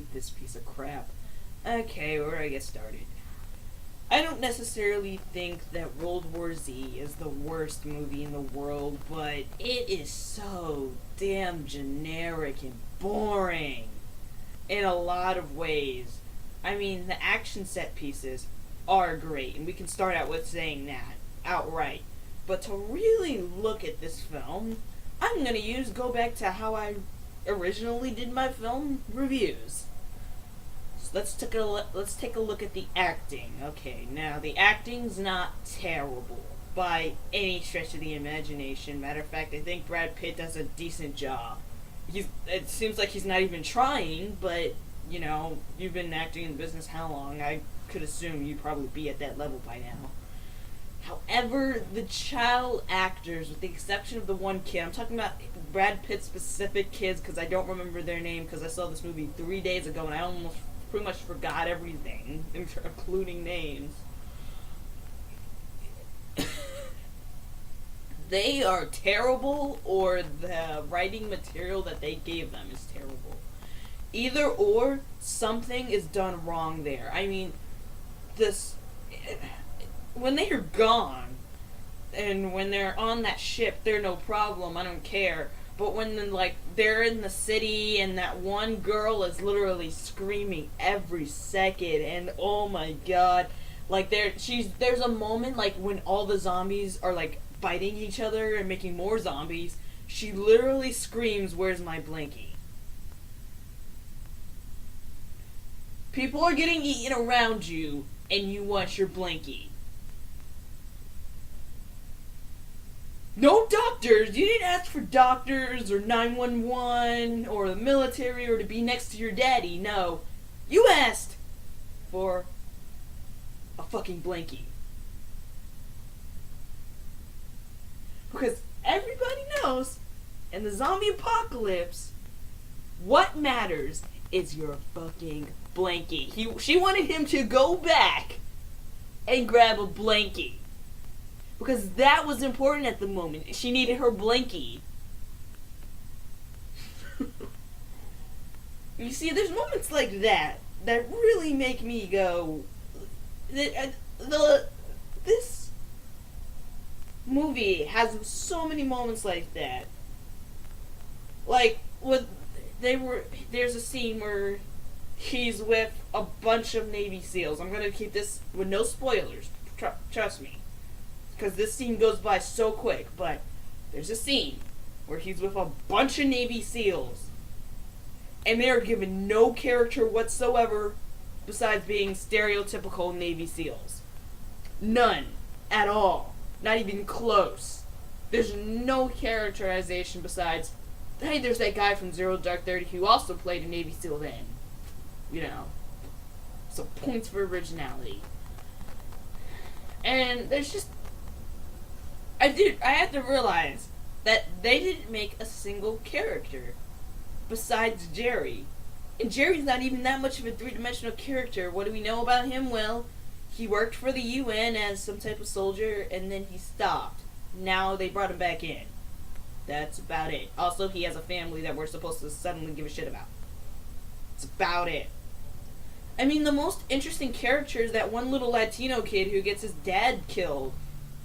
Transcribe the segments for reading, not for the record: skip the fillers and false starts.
hate this piece of crap. Okay, where do I get started? I don't necessarily think that World War Z is the worst movie in the world, but it is so damn generic and boring in a lot of ways. I mean, the action set pieces are great, and we can start out with saying that outright. But to really look at this film, I'm gonna go back to how I originally did my film reviews. So let's take a look at the acting. Okay, now the acting's not terrible by any stretch of the imagination. Matter of fact, I think Brad Pitt does a decent job. It seems like he's not even trying, but you know, you've been acting in the business how long? I could assume you'd probably be at that level by now. However, the child actors, with the exception of the one kid, I'm talking about Brad Pitt specific kids because I don't remember their name because I saw this movie 3 days ago and I almost pretty much forgot everything, including names. They are terrible, or the writing material that they gave them is terrible. Either or, something is done wrong there. I mean, when they are gone, and when they're on that ship, they're no problem, I don't care. But when, they're in the city, and that one girl is literally screaming every second, and oh my god, there's a moment, when all the zombies are, biting each other and making more zombies, she literally screams, "Where's my blankie?" People are getting eaten around you, and you want your blankie. No doctors! You didn't ask for doctors, or 911, or the military, or to be next to your daddy. No. You asked for a fucking blankie. Because everybody knows, in the zombie apocalypse, what matters is your fucking blankie. She wanted him to go back and grab a blankie. Because that was important at the moment. She needed her blankie. You see, there's moments like that really make me go, this movie has so many moments like that. There's a scene where he's with a bunch of Navy SEALs. I'm gonna keep this with no spoilers. Trust me. Because this scene goes by so quick, but there's a scene where he's with a bunch of Navy SEALs, and they are given no character whatsoever besides being stereotypical Navy SEALs. None. At all. Not even close. There's no characterization besides, hey, there's that guy from Zero Dark 30 who also played a Navy SEAL then. You know. So points for originality. And there's just, I had to realize that they didn't make a single character besides Jerry. And Jerry's not even that much of a three-dimensional character. What do we know about him? Well, he worked for the UN as some type of soldier, and then he stopped. Now they brought him back in. That's about it. Also, he has a family that we're supposed to suddenly give a shit about. That's about it. I mean, the most interesting character is that one little Latino kid who gets his dad killed.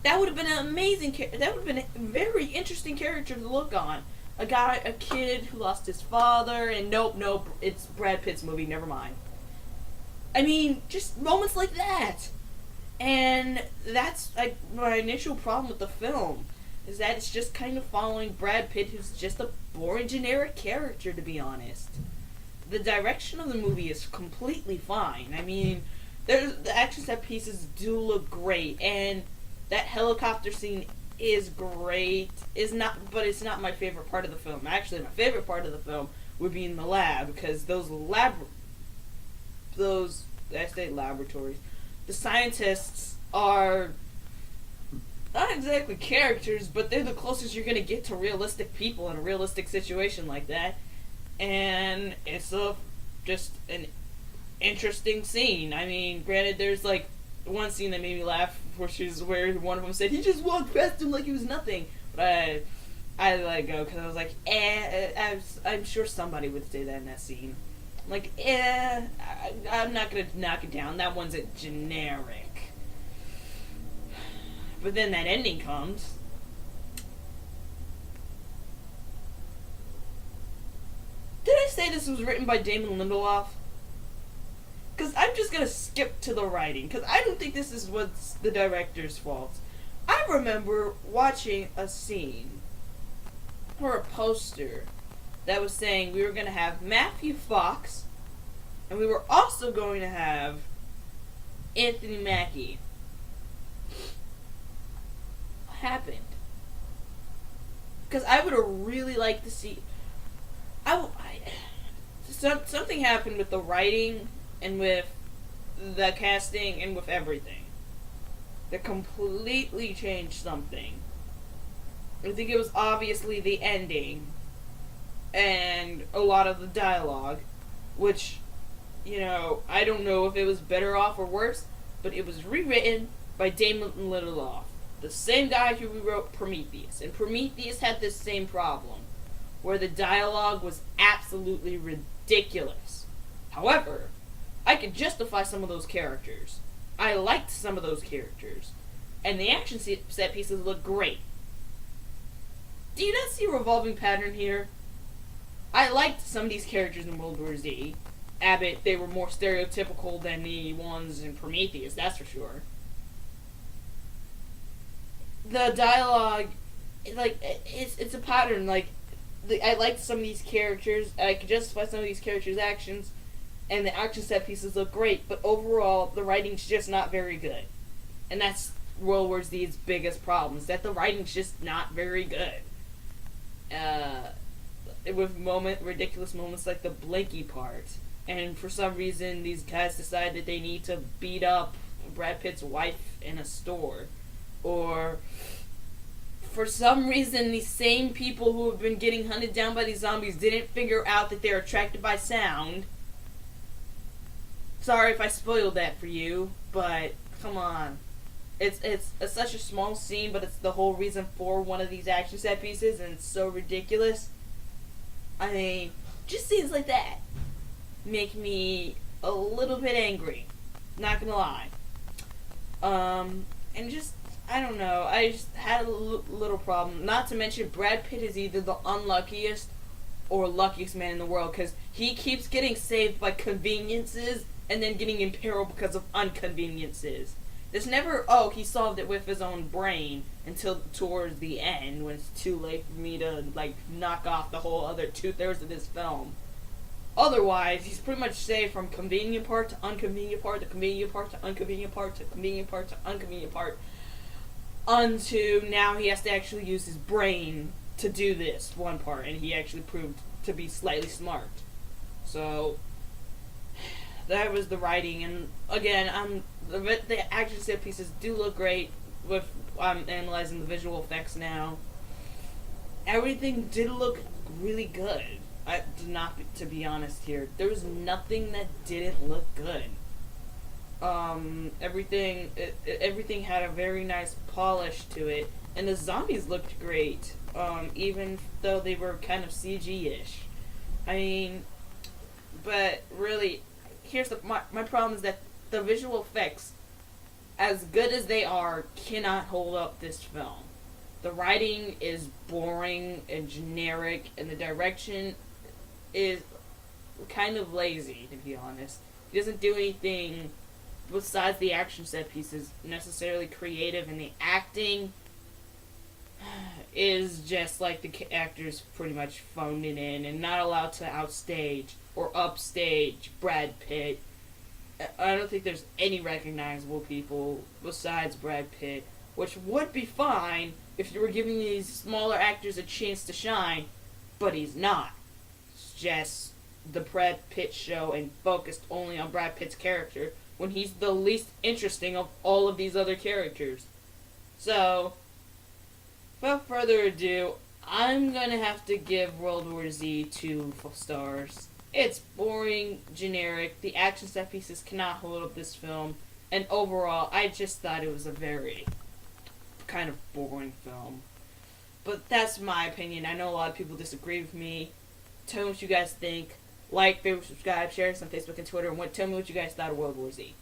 That would have been an amazing that would have been a very interesting character to look on. A kid who lost his father, and nope, it's Brad Pitt's movie, never mind. I mean, just moments like that. And that's my initial problem with the film, is that it's just kind of following Brad Pitt, who's just a boring, generic character, to be honest. The direction of the movie is completely fine. I mean, the action set pieces do look great, and that helicopter scene is great. But it's not my favorite part of the film. Actually, my favorite part of the film would be in the lab, because laboratories, the scientists are not exactly characters, but they're the closest you're gonna get to realistic people in a realistic situation like that. And it's just an interesting scene. I mean, granted, there's one scene that made me laugh, where one of them said he just walked past him like he was nothing. But I let it go because I was like, I'm sure somebody would say that in that scene. Like, I'm not gonna knock it down. That one's a generic. But then that ending comes. Did I say this was written by Damon Lindelof? Because I'm just gonna skip to the writing, because I don't think this is what's the director's fault. I remember watching a scene or a poster that was saying we were gonna have Matthew Fox, and we were also going to have Anthony Mackie. What happened? Because I would have really liked to see. Something happened with the writing and with the casting and with everything that completely changed something. I think it was obviously the ending and a lot of the dialogue, which, I don't know if it was better off or worse, but it was rewritten by Damon Lindelof, the same guy who rewrote Prometheus. And Prometheus had this same problem, where the dialogue was absolutely ridiculous. However, I could justify some of those characters. I liked some of those characters. And the action set pieces look great. Do you not see a revolving pattern here? I liked some of these characters in World War Z. Abbott, they were more stereotypical than the ones in Prometheus, that's for sure. The dialogue, it's a pattern. I liked some of these characters. I could justify some of these characters' actions, and the action set pieces look great. But overall, the writing's just not very good, and that's World War Z's biggest problem: is that the writing's just not very good. With ridiculous moments like the Blinky part, and for some reason, these guys decide that they need to beat up Brad Pitt's wife in a store, or for some reason, these same people who have been getting hunted down by these zombies didn't figure out that they're attracted by sound. Sorry if I spoiled that for you, but come on. It's such a small scene, but it's the whole reason for one of these action set pieces, and it's so ridiculous. I mean, just scenes like that make me a little bit angry. Not gonna lie. And just, I don't know. I just had a little problem. Not to mention, Brad Pitt is either the unluckiest or luckiest man in the world, because he keeps getting saved by conveniences and then getting in peril because of inconveniences. There's never, he solved it with his own brain until towards the end, when it's too late for me to, knock off the whole other 2/3 of this film. Otherwise, he's pretty much saved from convenient part to inconvenient part to convenient part to inconvenient part to convenient part to inconvenient part, unto now he has to actually use his brain to do this one part, and he actually proved to be slightly smart. So that was the writing, and again, the action set pieces do look great. I'm analyzing the visual effects now. Everything did look really good. To be honest here, there was nothing that didn't look good. Everything had a very nice polish to it, and the zombies looked great, even though they were kind of CG-ish. I mean, but really, here's my problem is that the visual effects, as good as they are, cannot hold up this film. The writing is boring and generic, and the direction is kind of lazy, to be honest. He doesn't do anything besides the action set pieces necessarily creative, and the acting is just like the actors pretty much phoned it in and not allowed to outstage or upstage Brad Pitt. I don't think there's any recognizable people besides Brad Pitt, which would be fine if you were giving these smaller actors a chance to shine, but he's not. It's just the Brad Pitt show and focused only on Brad Pitt's character when he's the least interesting of all of these other characters. So, without further ado, I'm gonna have to give World War Z 2 stars. It's boring, generic, the action set pieces cannot hold up this film, and overall, I just thought it was a very kind of boring film. But that's my opinion. I know a lot of people disagree with me. Tell me what you guys think. Like, favorite, subscribe, share us on Facebook and Twitter, and tell me what you guys thought of World War Z.